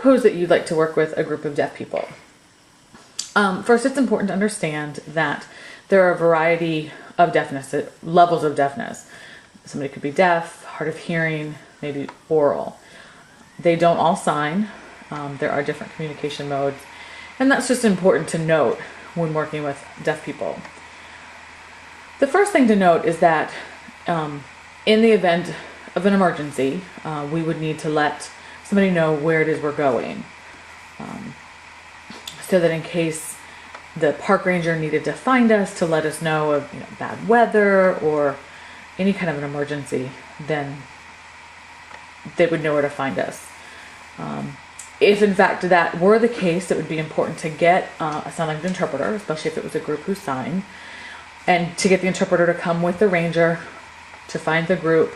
suppose that you'd like to work with a group of deaf people. First, it's important to understand that there are a variety of deafness, levels of deafness. Somebody could be deaf, hard of hearing, maybe oral. They don't all sign. There are different communication modes. And that's just important to note when working with deaf people. The first thing to note is that in the event of an emergency, we would need to let somebody know where it is we're going. So that in case the park ranger needed to find us to let us know of bad weather or any kind of an emergency, then they would know where to find us. If in fact that were the case, it would be important to get a sign language interpreter, especially if it was a group who signed, and to get the interpreter to come with the ranger to find the group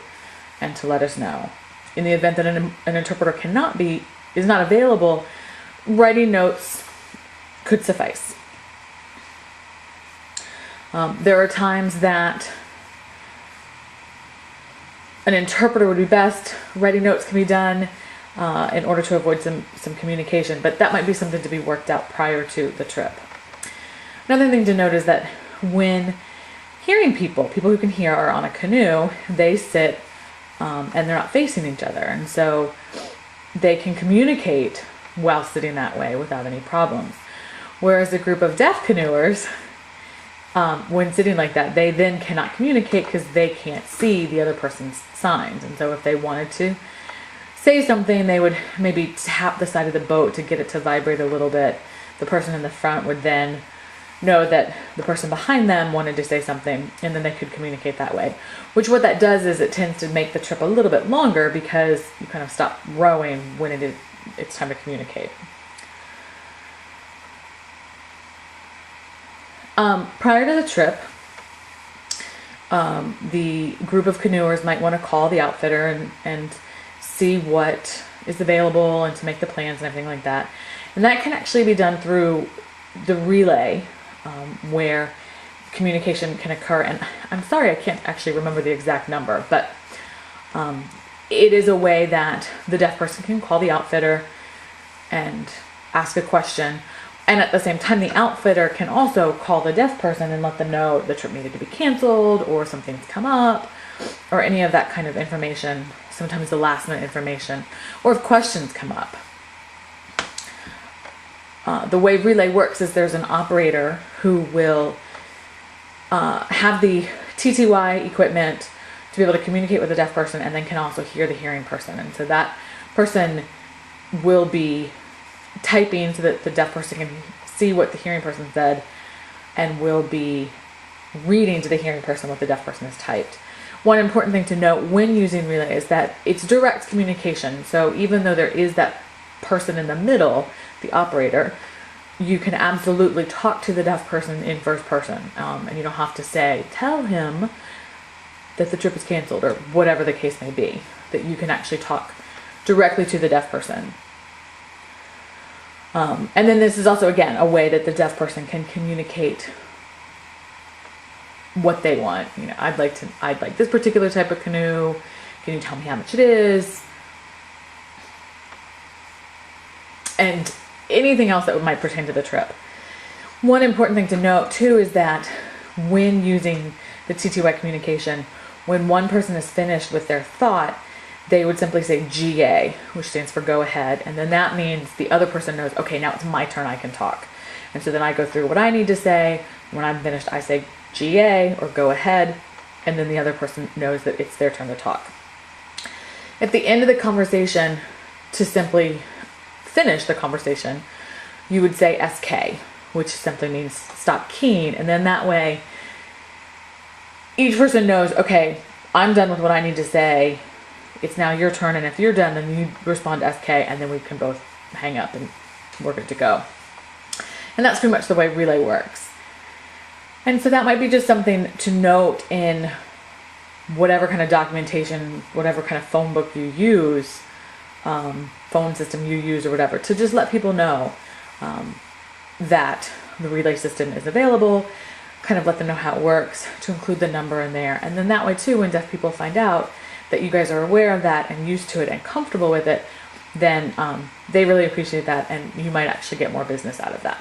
and to let us know. In the event that an interpreter is not available, writing notes could suffice. There are times that an interpreter would be best. Writing notes can be done in order to avoid some communication, but that might be something to be worked out prior to the trip. Another thing to note is that when hearing people who can hear are on a canoe, they sit and they're not facing each other, and so they can communicate while sitting that way without any problems. Whereas a group of deaf canoers, when sitting like that, they then cannot communicate because they can't see the other person's signs. And so if they wanted to say something, they would maybe tap the side of the boat to get it to vibrate a little bit. The person in the front would then know that the person behind them wanted to say something, and then they could communicate that way. Which what that does is it tends to make the trip a little bit longer because you kind of stop rowing when it's time to communicate. Prior to the trip, the group of canoers might want to call the outfitter and see what is available and to make the plans and everything like that. And that can actually be done through the relay, where communication can occur. And I'm sorry, I can't actually remember the exact number, but it is a way that the deaf person can call the outfitter and ask a question. And at the same time, the outfitter can also call the deaf person and let them know the trip needed to be canceled or something's come up or any of that kind of information, sometimes the last minute information, or if questions come up. The way relay works is there's an operator who will have the TTY equipment to be able to communicate with the deaf person and then can also hear the hearing person. And so that person will be typing so that the deaf person can see what the hearing person said and will be reading to the hearing person what the deaf person has typed. One important thing to note when using relay is that it's direct communication. So even though there is that person in the middle, the operator, you can absolutely talk to the deaf person in first person, and you don't have to say, tell him that the trip is canceled or whatever the case may be, that you can actually talk directly to the deaf person. And then this is also, again, a way that the deaf person can communicate what they want. I'd like this particular type of canoe. Can you tell me how much it is? And anything else that might pertain to the trip. One important thing to note too is that when using the TTY communication, when one person is finished with their thought, they would simply say GA, which stands for go ahead. And then that means the other person knows, okay, now it's my turn, I can talk. And so then I go through what I need to say. When I'm finished, I say GA or go ahead. And then the other person knows that it's their turn to talk. At the end of the conversation, to simply finish the conversation, you would say SK, which simply means stop keying. And then that way, each person knows, okay, I'm done with what I need to say. It's now your turn, and if you're done, then you respond to SK, and then we can both hang up and we're good to go. And that's pretty much the way relay works. And so that might be just something to note in whatever kind of documentation, whatever kind of phone book you use, phone system you use or whatever, to just let people know that the relay system is available, kind of let them know how it works, to include the number in there. And then that way too, when deaf people find out that you guys are aware of that and used to it and comfortable with it, then they really appreciate that, and you might actually get more business out of that.